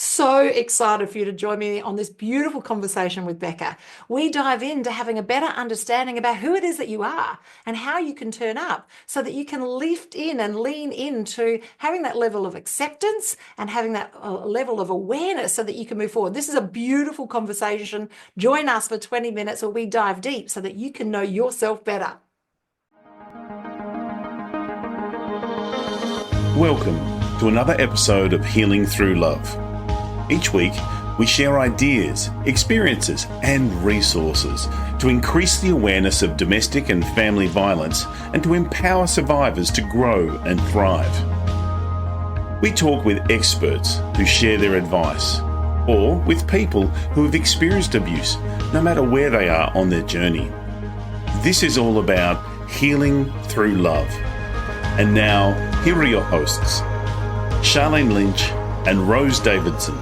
So excited for you to join me on this beautiful conversation with Becca. We dive into having a better understanding about who it is that you are and how you can turn up so that you can lift in and lean into having that level of acceptance and having that level of awareness so that you can move forward. This is a beautiful conversation. Join us for 20 minutes where we dive deep so that you can know yourself better. Welcome to another episode of Healing Through Love. Each week, we share ideas, experiences, and resources to increase the awareness of domestic and family violence and to empower survivors to grow and thrive. We talk with experts who share their advice, or with people who have experienced abuse, no matter where they are on their journey. This is all about healing through love. And now, here are your hosts, Sharlene Lynch and Rose Davidson.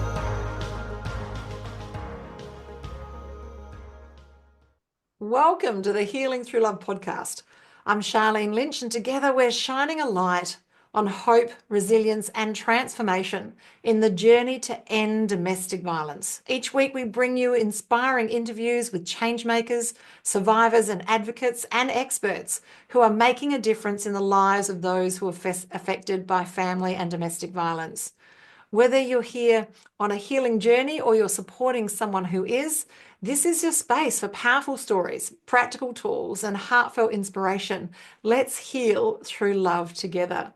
Welcome to the Healing Through Love podcast. I'm Sharlene Lynch, and together we're shining a light on hope, resilience, and transformation in the journey to end domestic violence. Each week, we bring you inspiring interviews with changemakers, survivors, and advocates and experts who are making a difference in the lives of those who are affected by family and domestic violence. Whether you're here on a healing journey or you're supporting someone who is, this is your space for powerful stories, practical tools, and heartfelt inspiration. Let's heal through love together.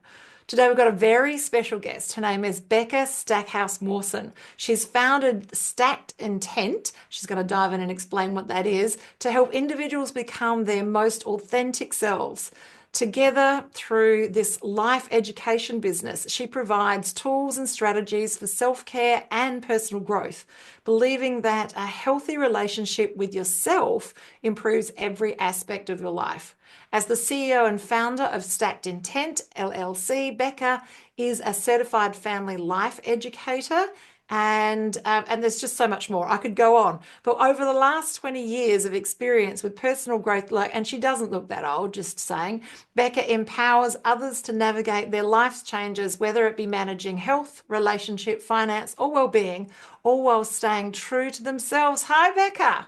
Today, we've got a very special guest. Her name is Becca Stackhouse-Morson. She's founded Stacked Intent. She's going to dive in and explain what that is to help individuals become their most authentic selves. Together, through this life education business, she provides tools and strategies for self-care and personal growth, believing that a healthy relationship with yourself improves every aspect of your life. As the CEO and founder of Stacked Intent, LLC, Becca is a certified family life educator. And there's just so much more. I could go on. But over the last 20 years of experience with personal growth, and she doesn't look that old, just saying, Becca empowers others to navigate their life's changes, whether it be managing health, relationship, finance, or well-being, all while staying true to themselves. Hi, Becca.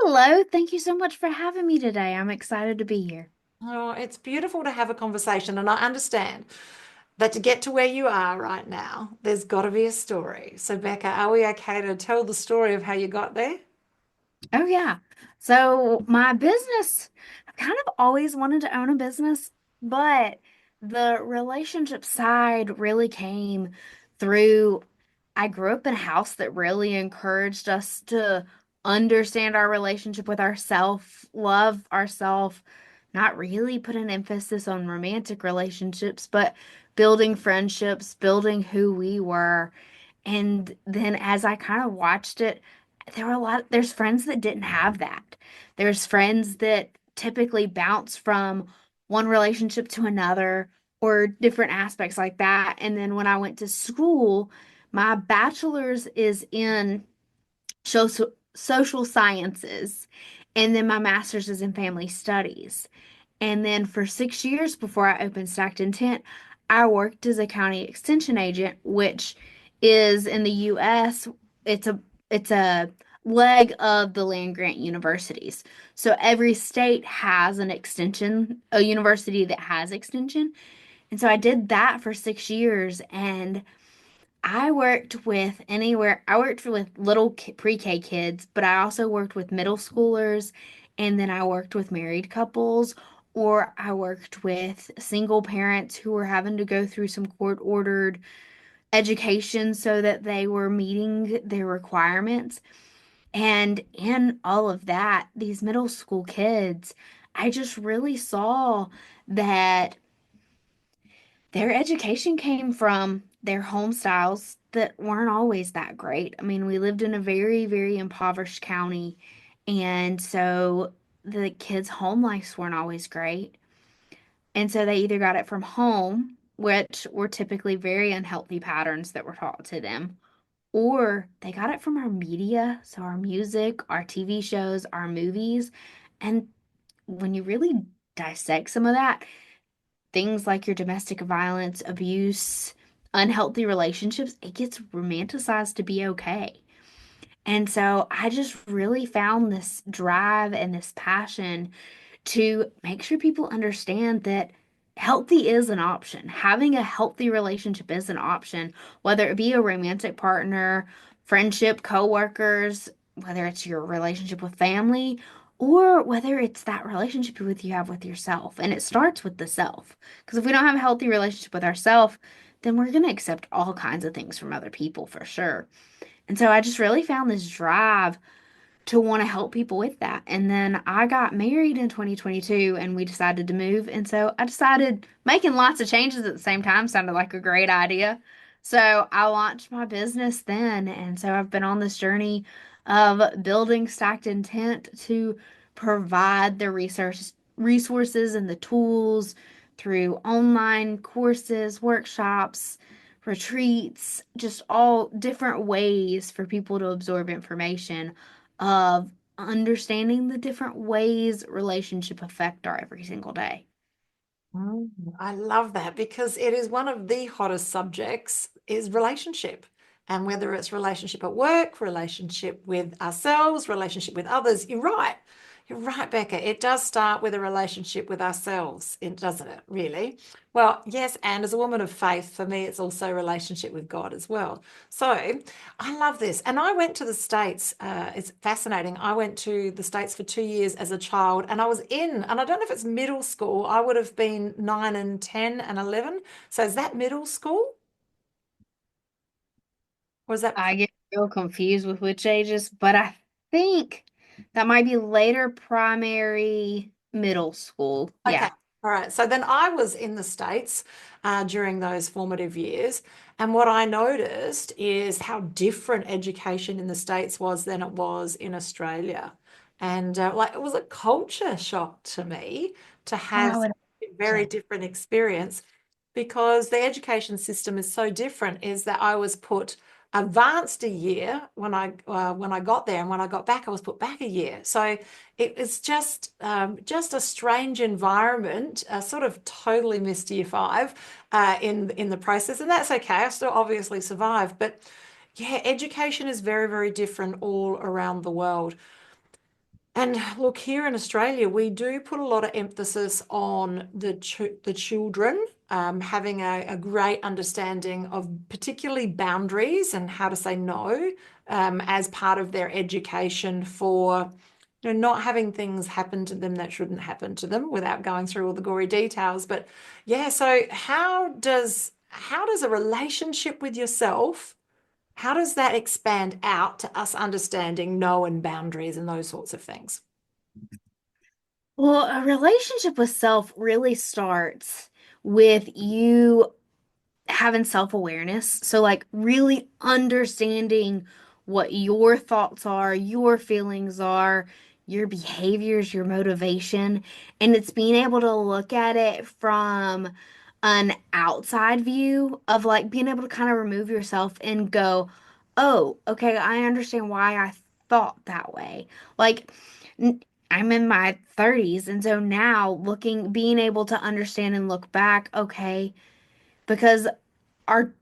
Hello, thank you so much for having me today. I'm excited to be here. Oh, it's beautiful to have a conversation, and I understand that to get to where you are right now, there's got to be a story. So, Becca, are we okay to tell the story of how you got there? Oh, yeah. So, my business, I kind of always wanted to own a business, but the relationship side really came through. I grew up in a house that really encouraged us to understand our relationship with ourself, love ourself, not really put an emphasis on romantic relationships, but building friendships, building who we were. And then as I kind of watched it, there's friends that didn't have that. There's friends that typically bounce from one relationship to another or different aspects like that. And then when I went to school, my bachelor's is in social sciences, and then my master's is in family studies. And then for 6 years before I opened Stacked Intent, I worked as a county extension agent, which is in the US, it's a leg of the land grant universities. So every state has an extension, a university that has extension. And so I did that for 6 years, and I worked with little pre-K kids, but I also worked with middle schoolers, and then I worked with married couples, or I worked with single parents who were having to go through some court-ordered education so that they were meeting their requirements. And in all of that, these middle school kids, I just really saw that their education came from their home styles that weren't always that great. I mean, we lived in a very, very impoverished county, and so the kids' home lives weren't always great. And so they either got it from home, which were typically very unhealthy patterns that were taught to them, or they got it from our media, so our music, our TV shows, our movies. And when you really dissect some of that, things like your domestic violence, abuse, unhealthy relationships, it gets romanticized to be okay. And so I just really found this drive and this passion to make sure people understand that healthy is an option. Having a healthy relationship is an option, whether it be a romantic partner, friendship, coworkers, whether it's your relationship with family, or whether it's that relationship with you have with yourself. And it starts with the self. Because if we don't have a healthy relationship with ourselves, then we're going to accept all kinds of things from other people for sure. And so I just really found this drive to want to help people with that. And then I got married in 2022 and we decided to move. And so I decided making lots of changes at the same time sounded like a great idea. So I launched my business then. And so I've been on this journey of building Stacked Intent to provide the resources and the tools through online courses, workshops, retreats, just all different ways for people to absorb information of understanding the different ways relationship affect our every single day. I love that because it is one of the hottest subjects is relationship. And whether it's relationship at work, relationship with ourselves, relationship with others, you're right. You're right, Becca. It does start with a relationship with ourselves, doesn't it, really? Well, yes, and as a woman of faith, for me, it's also a relationship with God as well. So I love this. And I went to the States. It's fascinating. I went to the States for 2 years as a child, and I was and I don't know if it's middle school. I would have been 9 and 10 and 11. So is that middle school? Or is that I get real confused with which ages, but I think that might be later primary, middle school. Okay. Yeah. All right. So then I was in the States during those formative years. And what I noticed is how different education in the States was than it was in Australia. And like it was a culture shock to me to Oh, have I would a very different experience because the education system is so different, is that I was put advanced a year when I got there, and when I got back, I was put back a year. So it's just a strange environment, sort of totally missed year five in the process, and that's okay. I still obviously survived, but yeah, education is very, very different all around the world. And look, here in Australia, we do put a lot of emphasis on the children having a great understanding of particularly boundaries and how to say no as part of their education for not having things happen to them that shouldn't happen to them without going through all the gory details. But yeah, so how does a relationship with yourself, how does that expand out to us understanding no and boundaries and those sorts of things? Well, a relationship with self really starts with you having self-awareness. So like really understanding what your thoughts are, your feelings are, your behaviors, your motivation, and it's being able to look at it from an outside view of like being able to kind of remove yourself and go, "Oh, okay, I understand why I thought that way." Like I'm in my 30s, and so now being able to understand and look back, okay, because our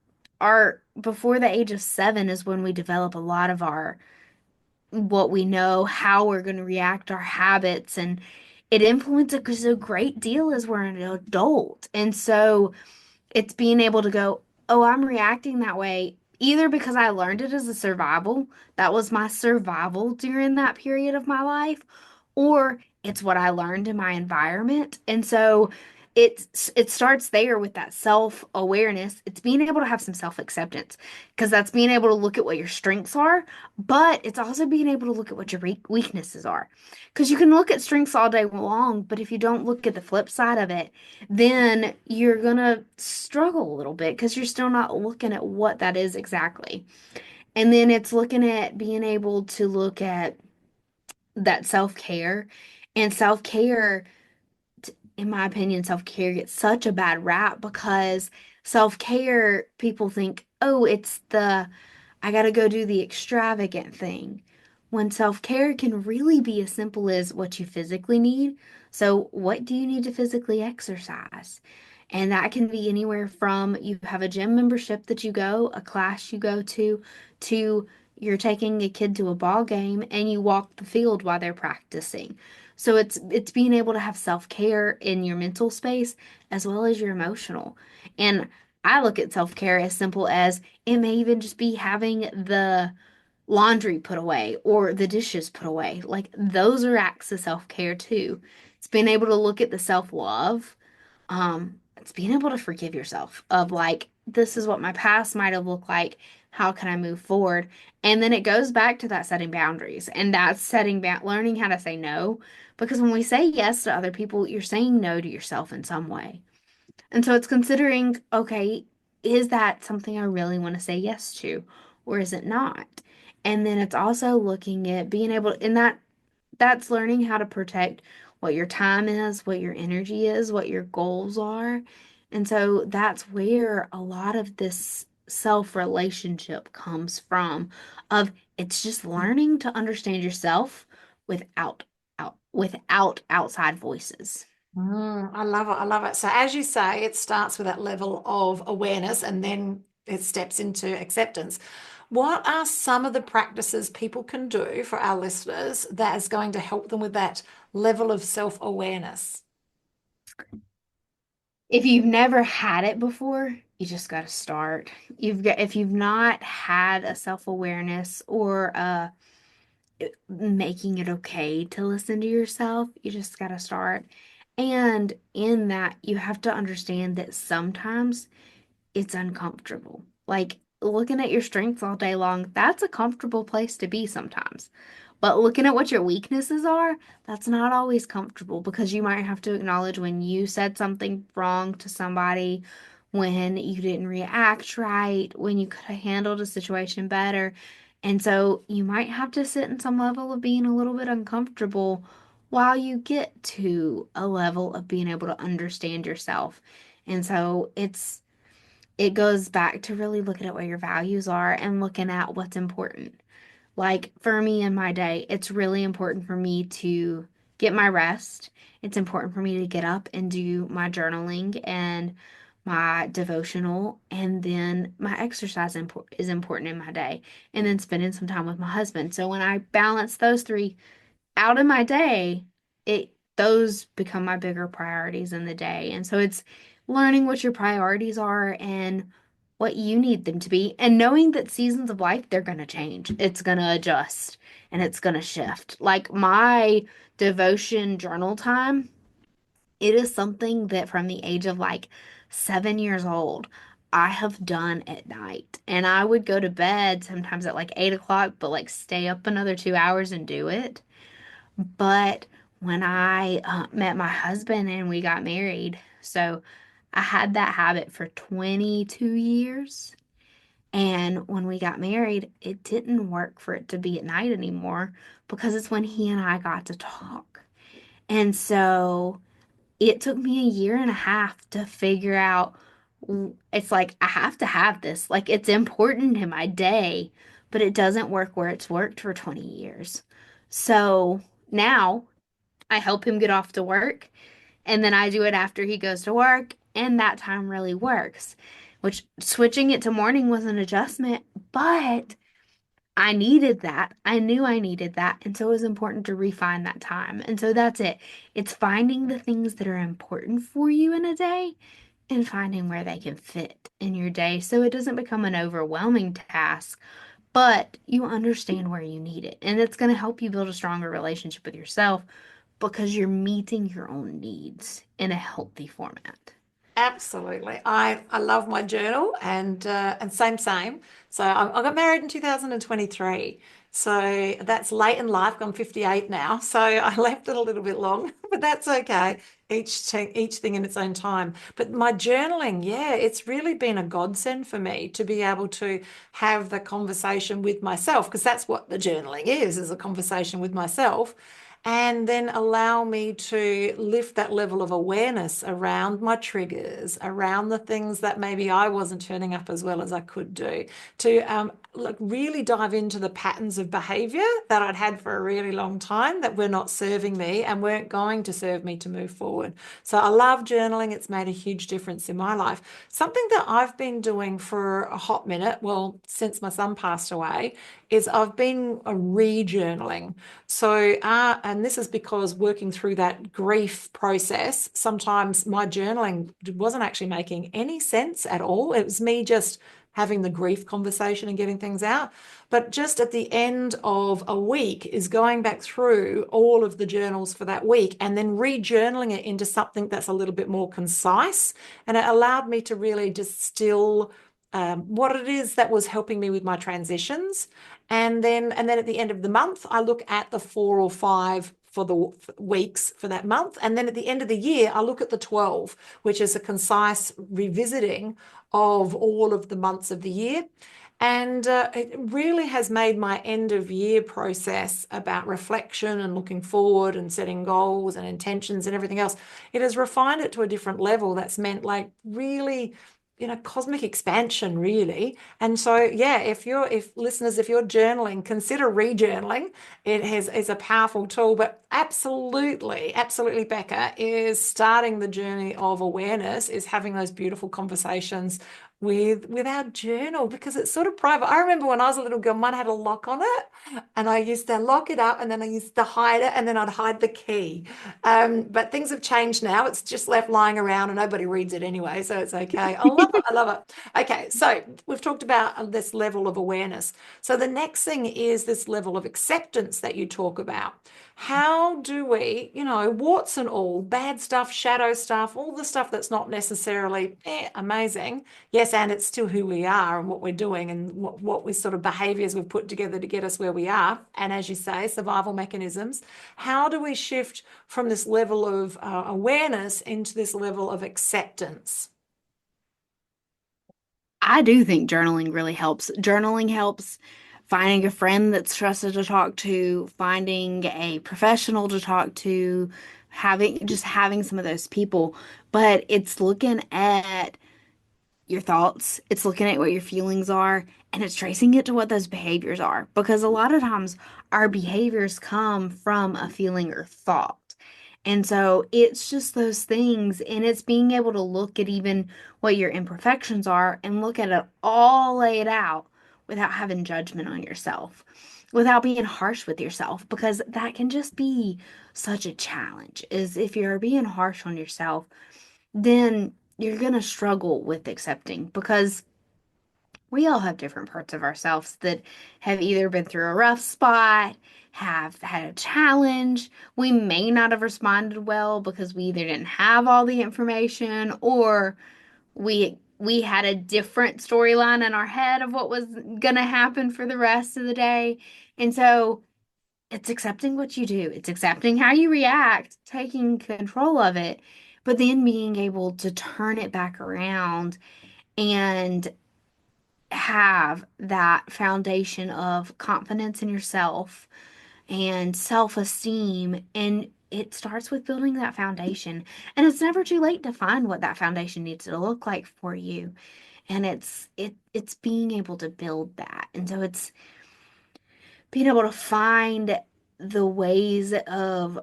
our before the age of 7 is when we develop a lot of our what we know, how we're going to react, our habits, and it influences a great deal as we're an adult. And so it's being able to go, oh, I'm reacting that way either because I learned it as a survival, that was my survival during that period of my life, or it's what I learned in my environment. And so it starts there with that self-awareness. It's being able to have some self-acceptance because that's being able to look at what your strengths are, but it's also being able to look at what your weaknesses are. Because you can look at strengths all day long, but if you don't look at the flip side of it, then you're gonna struggle a little bit because you're still not looking at what that is exactly. And then it's looking at being able to look at that self-care. And self-care, in my opinion, self-care gets such a bad rap because self-care, people think, oh, it's I gotta go do the extravagant thing. When self-care can really be as simple as what you physically need. So, what do you need to physically exercise? And that can be anywhere from you have a gym membership that you go, a class you go to you're taking a kid to a ball game and you walk the field while they're practicing. So it's being able to have self-care in your mental space as well as your emotional. And I look at self-care as simple as it may even just be having the laundry put away or the dishes put away. Like those are acts of self-care too. It's being able to look at the self-love. It's being able to forgive yourself of like, this is what my past might have looked like. How can I move forward? And then it goes back to that setting boundaries and that's learning how to say no. Because when we say yes to other people, you're saying no to yourself in some way. And so it's considering, okay, is that something I really want to say yes to, or is it not? And then it's also looking at being able, and that's learning how to protect what your time is, what your energy is, what your goals are. And so that's where a lot of this self relationship comes from of it's just learning to understand yourself without without outside voices. I love it. I love it. So, as you say, it starts with that level of awareness and then it steps into acceptance. What are some of the practices people can do for our listeners that is going to help them with that level of self-awareness? If you've never had it before, you just got to start. If you've not had a self-awareness or making it okay to listen to yourself, you just got to start. And in that, you have to understand that sometimes it's uncomfortable. Like looking at your strengths all day long, that's a comfortable place to be sometimes. But looking at what your weaknesses are, that's not always comfortable because you might have to acknowledge when you said something wrong to somebody, when you didn't react right, when you could have handled a situation better. And so you might have to sit in some level of being a little bit uncomfortable while you get to a level of being able to understand yourself. And so it goes back to really looking at what your values are and looking at what's important. Like for me in my day, it's really important for me to get my rest. It's important for me to get up and do my journaling and my devotional, and then my exercise is important in my day, and then spending some time with my husband. So when I balance those three out in my day, it those become my bigger priorities in the day. And so it's learning what your priorities are and what you need them to be and knowing that seasons of life they're going to change. It's going to adjust and it's going to shift. Like my devotion journal time, it is something that from the age of like 7 years old, I have done at night. And I would go to bed sometimes at like 8 o'clock, but like stay up another 2 hours and do it. But when I met my husband and we got married, so I had that habit for 22 years. And when we got married, it didn't work for it to be at night anymore because it's when he and I got to talk. And so it took me a year and a half to figure out it's like I have to have this. Like it's important in my day, but it doesn't work where it's worked for 20 years. So now I help him get off to work, and then I do it after he goes to work, and that time really works. Which switching it to morning was an adjustment, but I needed that. I knew I needed that, and so it was important to refine that time. And so that's it. It's finding the things that are important for you in a day and finding where they can fit in your day so it doesn't become an overwhelming task, but you understand where you need it. And it's going to help you build a stronger relationship with yourself because you're meeting your own needs in a healthy format. Absolutely. I love my journal and same. So I got married in 2023. So that's late in life. I'm 58 now. So I left it a little bit long, but that's okay. Each thing in its own time. But my journaling, yeah, it's really been a godsend for me to be able to have the conversation with myself because that's what the journaling is a conversation with myself. and then allow me to lift that level of awareness around my triggers, around the things that maybe I wasn't turning up as well as I could do, to like really dive into the patterns of behavior that I'd had for a really long time that were not serving me and weren't going to serve me to move forward. So I love journaling. It's made a huge difference in my life. Something that I've been doing for a hot minute, well, since my son passed away, is I've been re-journaling. So, and this is because working through that grief process, sometimes my journaling wasn't actually making any sense at all. It was me just having the grief conversation and getting things out. But just at the end of a week is going back through all of the journals for that week and then re-journaling it into something that's a little bit more concise. And it allowed me to really distill what it is that was helping me with my transitions. And then at the end of the month, I look at the 4 or 5 for the weeks for that month. And then at the end of the year, I look at the 12, which is a concise revisiting of all of the months of the year. And it really has made my end of year process about reflection and looking forward and setting goals and intentions and everything else. It has refined it to a different level that's meant like really, cosmic expansion, really. And so, yeah, if listeners, if you're journaling, consider re-journaling. Is a powerful tool, but absolutely, Becca, is starting the journey of awareness, is having those beautiful conversations with our journal because it's sort of private. I remember when I was a little girl, mine had a lock on it, and I used to lock it up, and then I used to hide it, and then I'd hide the key. But things have changed now. It's just left lying around, and nobody reads it anyway, so it's okay. I love it. I love it. Okay, so we've talked about this level of awareness. So the next thing is this level of acceptance that you talk about. How do we, warts and all, bad stuff, shadow stuff, all the stuff that's not necessarily amazing. Yes, and it's still who we are and what we're doing and what we sort of behaviors we've put together to get us where we are. And as you say, survival mechanisms. How do we shift from this level of awareness into this level of acceptance? I do think journaling really helps. Journaling helps finding a friend that's trusted to talk to, finding a professional to talk to, having some of those people. But it's looking at your thoughts, it's looking at what your feelings are, and it's tracing it to what those behaviors are. Because a lot of times our behaviors come from a feeling or thought. And so it's just those things, and it's being able to look at even what your imperfections are and look at it all laid out without having judgment on yourself, without being harsh with yourself, because that can just be such a challenge. Is if you're being harsh on yourself, then you're going to struggle with accepting because we all have different parts of ourselves that have either been through a rough spot, have had a challenge. We may not have responded well because we either didn't have all the information or we had a different storyline in our head of what was going to happen for the rest of the day. And so it's accepting what you do. It's accepting how you react, taking control of it, but then being able to turn it back around and have that foundation of confidence in yourself and self-esteem. And it starts with building that foundation. And it's never too late to find what that foundation needs to look like for you. And it's being able to build that. And so it's being able to find the ways of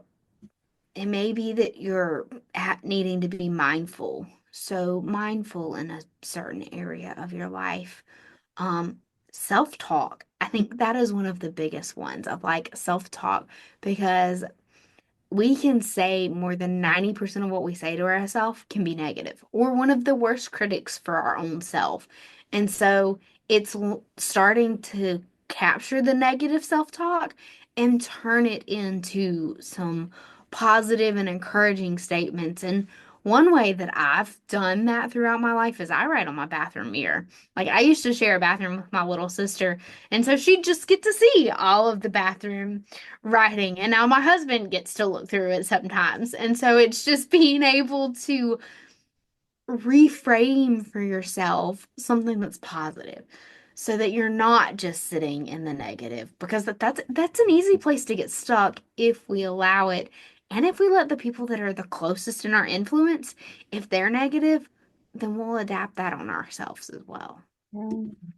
it may be that you're needing to be mindful. So mindful in a certain area of your life. Um, Self-talk. I think that is one of the biggest ones of like self-talk because we can say more than 90% of what we say to ourselves can be negative. We're one of the worst critics for our own self. And so it's starting to capture the negative self-talk and turn it into some positive and encouraging statements. And one way that I've done that throughout my life is I write on my bathroom mirror. Like I used to share a bathroom with my little sister, and so she'd just get to see all of the bathroom writing. And now my husband gets to look through it sometimes. And so it's just being able to reframe for yourself something that's positive. so that you're not just sitting in the negative, because that's an easy place to get stuck if we allow it. And if we let the people that are the closest in our influence, if they're negative, then we'll adapt that on ourselves as well.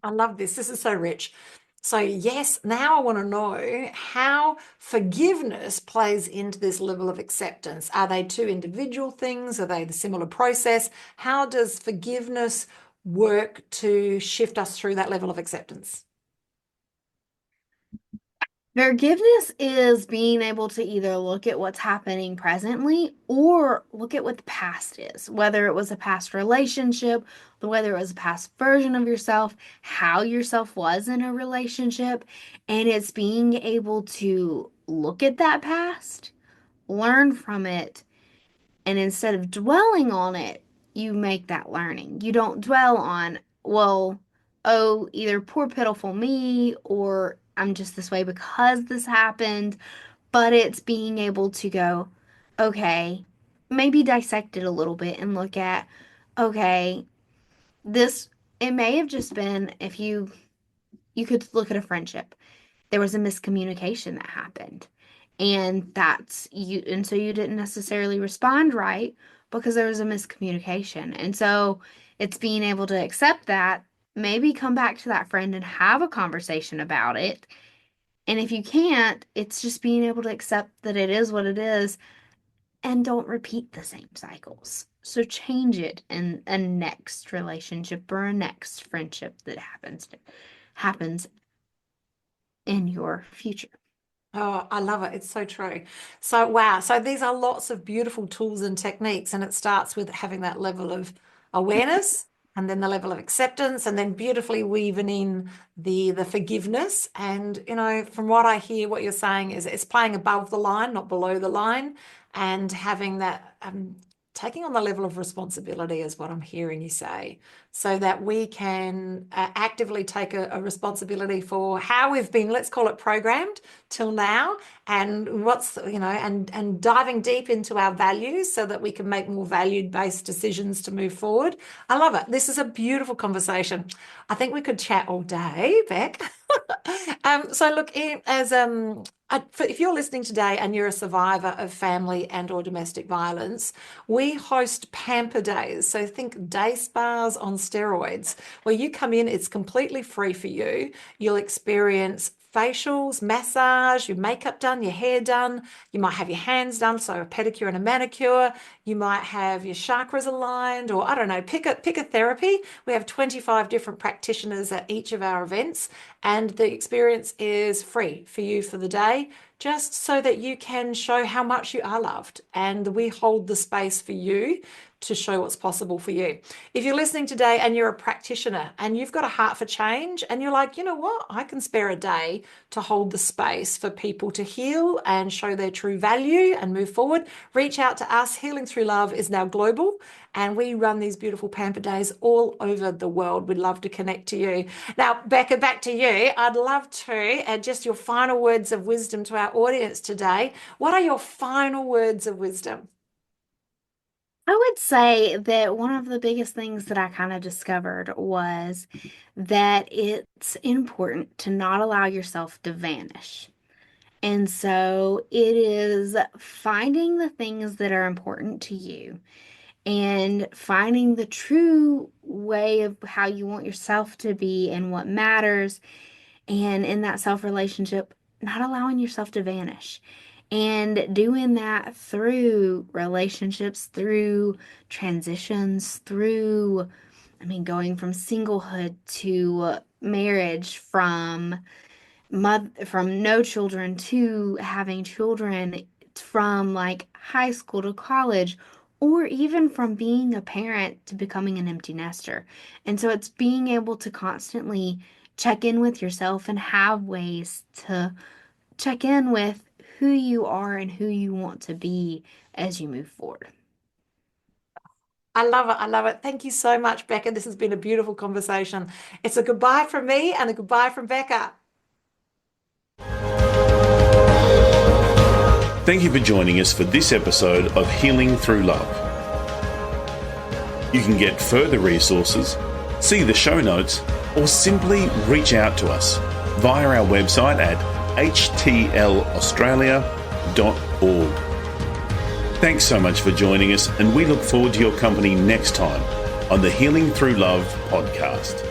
I love this. This is so rich. So, yes, now I want to know how forgiveness plays into this level of acceptance. Are they two individual things? Are they the similar process? How does forgiveness work to shift us through that level of acceptance? Forgiveness is being able to either look at what's happening presently or look at what the past is, whether it was a past relationship, whether it was a past version of yourself, how yourself was in a relationship. And it's being able to look at that past, learn from it, and instead of dwelling on it, you make that learning. You don't dwell on, well, oh, either poor pitiful me or I'm just this way because this happened, but it's being able to go, okay, maybe dissect it a little bit and look at, okay, this, it may have just been, if you could look at a friendship, there was a miscommunication that happened. And that's you, and so you didn't necessarily respond right because there was a miscommunication. And so it's being able to accept that, maybe come back to that friend and have a conversation about it. And if you can't, it's just being able to accept that it is what it is and don't repeat the same cycles. So change it in a next relationship or a next friendship that happens in your future. Oh, I love it. It's so true. So, wow. So, these are lots of beautiful tools and techniques, and it starts with having that level of awareness and then the level of acceptance, and then beautifully weaving in the forgiveness. And, from what I hear, what you're saying is it's playing above the line, not below the line, and having that taking on the level of responsibility is what I'm hearing you say, so that we can actively take a responsibility for how we've been, let's call it programmed till now, and what's, and diving deep into our values so that we can make more valued-based decisions to move forward. I love it. This is a beautiful conversation. I think we could chat all day, Beck. So look, if you're listening today and you're a survivor of family and or domestic violence, we host Pamper Days. So think day spas on steroids, where you come in, it's completely free for you. You'll experience facials, massage, your makeup done, your hair done. You might have your hands done, so a pedicure and a manicure. You might have your chakras aligned, or I don't know, pick a therapy. We have 25 different practitioners at each of our events, and the experience is free for you for the day, just so that you can show how much you are loved. And we hold the space for you to show what's possible for you. If you're listening today and you're a practitioner and you've got a heart for change and you're like, you know what, I can spare a day to hold the space for people to heal and show their true value and move forward, reach out to us. Healing Through Love is now global, and we run these beautiful Pamper Days all over the world. We'd love to connect to you. Now, Becca, back to you. I'd love to add just your final words of wisdom to our audience today. What are your final words of wisdom? I would say that one of the biggest things that I kind of discovered was that it's important to not allow yourself to vanish. And so it is finding the things that are important to you and finding the true way of how you want yourself to be and what matters. And in that self relationship, not allowing yourself to vanish. And doing that through relationships, through transitions, through, going from singlehood to marriage, from no children to having children, from like high school to college, or even from being a parent to becoming an empty nester. And so it's being able to constantly check in with yourself and have ways to check in with who you are and who you want to be as you move forward. I love it. I love it. Thank you so much, Becca. This has been a beautiful conversation. It's a goodbye from me and a goodbye from Becca. Thank you for joining us for this episode of Healing Through Love. You can get further resources, see the show notes, or simply reach out to us via our website at htlaustralia.org. Thanks so much for joining us, and we look forward to your company next time on the Healing Through Love podcast.